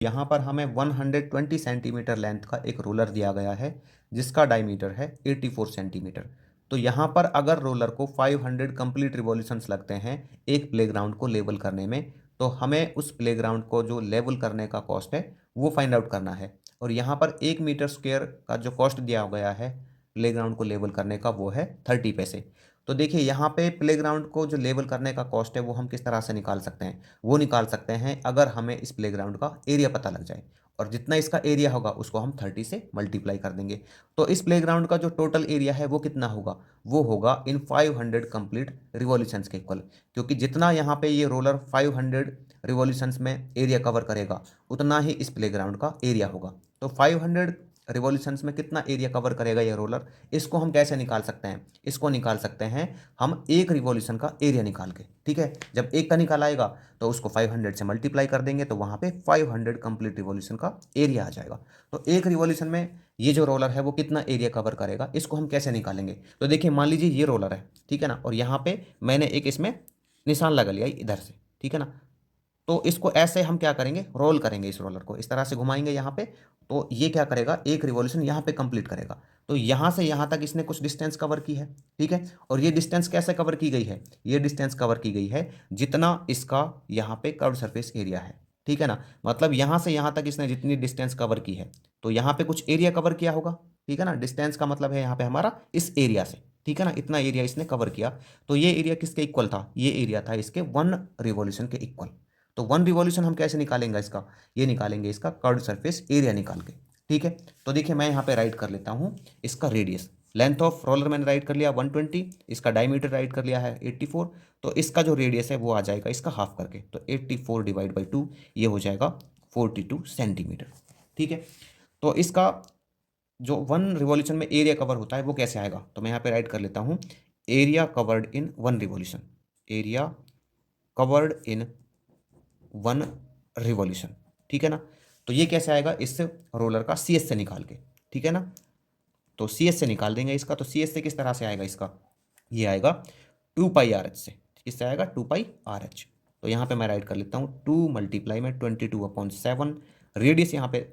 यहाँ पर हमें 120 सेंटीमीटर लेंथ का एक रोलर दिया गया है जिसका डायमीटर है 84 सेंटीमीटर। तो यहाँ पर अगर रोलर को 500 कंप्लीट रिवॉल्यूशंस लगते हैं एक प्लेग्राउंड को लेवल करने में, तो हमें उस प्लेग्राउंड को जो लेवल करने का कॉस्ट है वो फाइंड आउट करना है। और यहाँ पर 1 मीटर स्क्वायर का जो कॉस्ट दिया गया है प्लेग्राउंड को लेवल करने का वो है 30 पैसे। तो देखिए यहाँ पे प्लेग्राउंड को जो लेवल करने का कॉस्ट है वो हम किस तरह से निकाल सकते हैं, वो निकाल सकते हैं अगर हमें इस प्लेग्राउंड का एरिया पता लग जाए, और जितना इसका एरिया होगा उसको हम 30 से मल्टीप्लाई कर देंगे। तो इस प्लेग्राउंड का जो टोटल एरिया है वो कितना होगा, वो होगा इन 500 कंप्लीट रिवॉल्यूशंस के इक्वल। क्योंकि जितना यहाँ पे ये रोलर 500 रिवॉल्यूशंस में एरिया कवर करेगा उतना ही इस प्लेग्राउंड का एरिया होगा। तो 500 रिवॉल्यूशंस में कितना एरिया कवर करेगा ये रोलर, इसको हम कैसे निकाल सकते हैं, इसको निकाल सकते हैं हम एक रिवॉल्यूशन का एरिया निकाल के। ठीक है, जब एक का निकाल आएगा तो उसको 500 से मल्टीप्लाई कर देंगे तो वहाँ पे 500 कंप्लीट रिवॉल्यूशन का एरिया आ जाएगा। तो एक रिवॉल्यूशन में ये जो रोलर है वो कितना एरिया कवर करेगा, इसको हम कैसे निकालेंगे। तो देखिए मान लीजिए ये रोलर है, ठीक है ना, और यहाँ पे मैंने एक इसमें निशान लगा लिया इधर से, ठीक है ना। तो इसको ऐसे हम क्या करेंगे, रोल करेंगे, इस रोलर को इस तरह से घुमाएंगे यहाँ पे, तो ये क्या करेगा, एक रिवॉल्यूशन यहाँ पे कंप्लीट करेगा। तो यहाँ से यहाँ तक इसने कुछ डिस्टेंस कवर की है, ठीक है। और ये डिस्टेंस कैसे कवर की गई है, ये डिस्टेंस कवर की गई है जितना इसका यहाँ पे कर्व सरफेस एरिया है, ठीक है ना। मतलब यहाँ से यहाँ तक इसने जितनी डिस्टेंस कवर की है तो यहाँ पे कुछ एरिया कवर किया होगा, ठीक है ना। डिस्टेंस का मतलब है यहाँ पे हमारा इस एरिया से, ठीक है ना, इतना एरिया इसने कवर किया। तो ये एरिया किसके इक्वल था, ये एरिया था इसके 1 रिवॉल्यूशन के इक्वल। तो 1 रिवॉल्यूशन हम कैसे निकालेंगे इसका, ये निकालेंगे इसका कर्व सरफेस एरिया निकाल के, ठीक है। तो देखिए मैं यहाँ पे राइट कर लेता हूँ इसका रेडियस, लेंथ ऑफ रोलर मैंने राइट कर लिया 120, इसका डायमीटर राइट कर लिया है 84। तो इसका जो रेडियस है वो आ जाएगा इसका हाफ करके, तो 84 डिवाइड बाई 2 ये हो जाएगा 42 सेंटीमीटर, ठीक है। तो इसका जो 1 रिवॉल्यूशन में एरिया कवर होता है वो कैसे आएगा, तो मैं यहाँ पे राइट कर लेता हूँ area covered in 1 revolution, area covered in 1 revolution, ठीक है ना। तो ये कैसे आएगा, इस रोलर का सी एस से निकाल के, ठीक है ना। तो सी एस से निकाल देंगे इसका, तो सी एस से किस तरह से आएगा इसका, ये आएगा 2 पाई आर एच से, किससे आएगा 2 पाई आर एच। तो यहाँ पे मैं राइट कर लेता हूँ 2 मल्टीप्लाई में 22/7, रेडियस यहाँ पे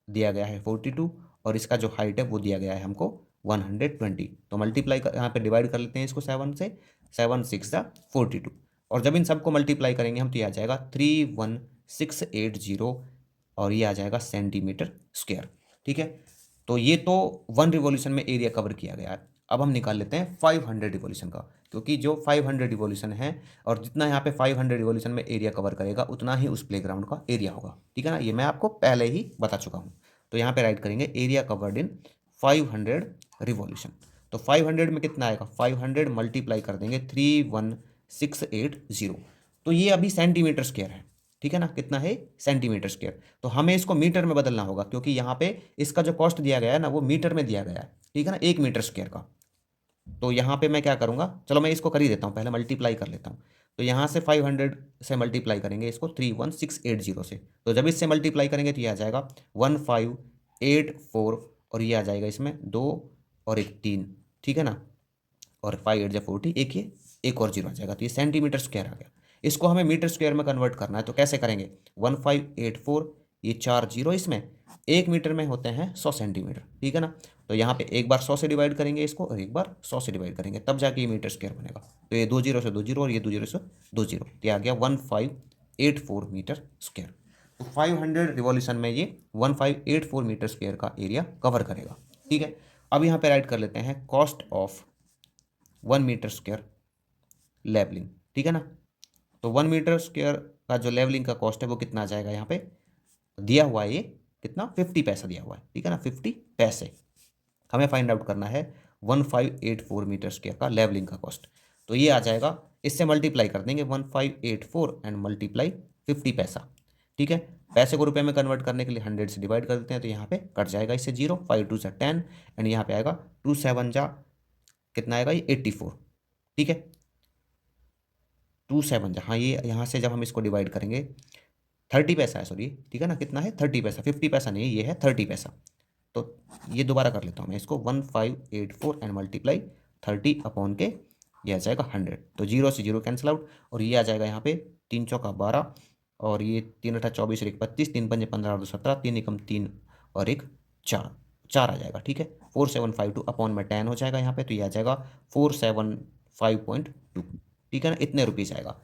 दिया गया है 42 और इसका जो हाइट है वो दिया गया है हमको 120। तो मल्टीप्लाई यहाँ पे डिवाइड कर लेते हैं इसको 7 से, 7 6 42। और जब इन सबको मल्टीप्लाई करेंगे हम तो ये आ जाएगा 31680 और ये आ जाएगा सेंटीमीटर स्क्वायर, ठीक है। तो ये तो 1 रिवॉल्यूशन में एरिया कवर किया गया है। अब हम निकाल लेते हैं 500 रिवॉल्यूशन का, क्योंकि जो 500 रिवॉल्यूशन है और जितना यहाँ पे 500 रिवॉल्यूशन में एरिया कवर करेगा उतना ही उस प्लेग्राउंड का एरिया होगा, ठीक है ना। ये मैं आपको पहले ही बता चुका हूँ। तो यहाँ पे राइट करेंगे एरिया कवर्ड इन 500 रिवॉल्यूशन। तो 500 में कितना आएगा, 500 मल्टीप्लाई कर देंगे 31680। तो ये अभी सेंटीमीटर स्क्वायर है, ठीक है ना, कितना है सेंटीमीटर स्क्वायर। तो हमें इसको मीटर में बदलना होगा क्योंकि यहाँ पे इसका जो कॉस्ट दिया गया है ना वो मीटर में दिया गया है, ठीक है ना, 1 मीटर स्क्वायर का। तो यहाँ पे मैं क्या करूँगा, चलो मैं इसको कर ही देता हूँ, पहले मल्टीप्लाई कर लेता हूँ। तो यहाँ से 500 से मल्टीप्लाई करेंगे इसको 31680 से, तो जब इससे मल्टीप्लाई करेंगे तो ये आ जाएगा 1584 और ये आ जाएगा इसमें 2 और 1 3, ठीक है ना। और 5 8 40, एक और जीरो आ जाएगा, तो ये सेंटीमीटर स्क्वायर आ गया। इसको हमें मीटर स्क्वायर में कन्वर्ट करना है, तो कैसे करेंगे, 1584, ये 4 जीरो इसमें, 1 मीटर में होते हैं 100 सेंटीमीटर, ठीक है ना। तो यहाँ पे एक बार 100 से डिवाइड करेंगे इसको और एक बार 100 से डिवाइड करेंगे, तब जाके ये मीटर स्क्वायर बनेगा। तो ये 2 जीरो से 2 जीरो और ये 2 जीरो से 2 जीरो, ये आ गया 1584 मीटर स्क्वायर। तो 500 रिवॉल्यूशन में ये 1584 मीटर स्क्वायर का एरिया कवर करेगा, ठीक है। अब यहाँ पे राइट कर लेते हैं cost of 1 metre square levelling, ठीक है ना। तो 1 मीटर स्क्वायर का जो लेवलिंग का कॉस्ट है वो कितना आ जाएगा, यहाँ पे दिया हुआ है ये कितना, 50 पैसा दिया हुआ है, ठीक है ना, 50 पैसे हमें फाइंड आउट करना है 1584 मीटर स्क्वायर का लेवलिंग का कॉस्ट। तो ये आ जाएगा, इससे मल्टीप्लाई कर देंगे 1584 एंड मल्टीप्लाई 50 पैसा, ठीक है। पैसे को रुपए में कन्वर्ट करने के लिए 100 से डिवाइड कर देते हैं, तो यहाँ पे कट जाएगा इससे 0, 5 2 10 एंड यहाँ पे आएगा 2 7 जा कितना आएगा, ये 84, ठीक है। 2 7 हाँ, ये यहाँ से जब हम इसको डिवाइड करेंगे 30 पैसा है, सॉरी, ठीक है ना, कितना है 30 पैसा, 50 पैसा नहीं, ये है 30 पैसा। तो ये दोबारा कर लेता हूँ मैं इसको, 1584 एंड मल्टीप्लाई 30 अपॉन के, ये आ जाएगा 100। तो 0 से 0 कैंसिल आउट और ये आ जाएगा यहाँ पे 3 चौका 12 और ये 3 × 8 = 24 और 1 = 25, 3 × 5 = 15 और 2 = 17, 3 एकम 3 और 1 4, 4 आ जाएगा। ठीक है, 4752 अपॉन में 10 हो जाएगा यहाँ पे, तो ये आ जाएगा 475.2। ठीक है ना, इतने रुपीज़ आएगा।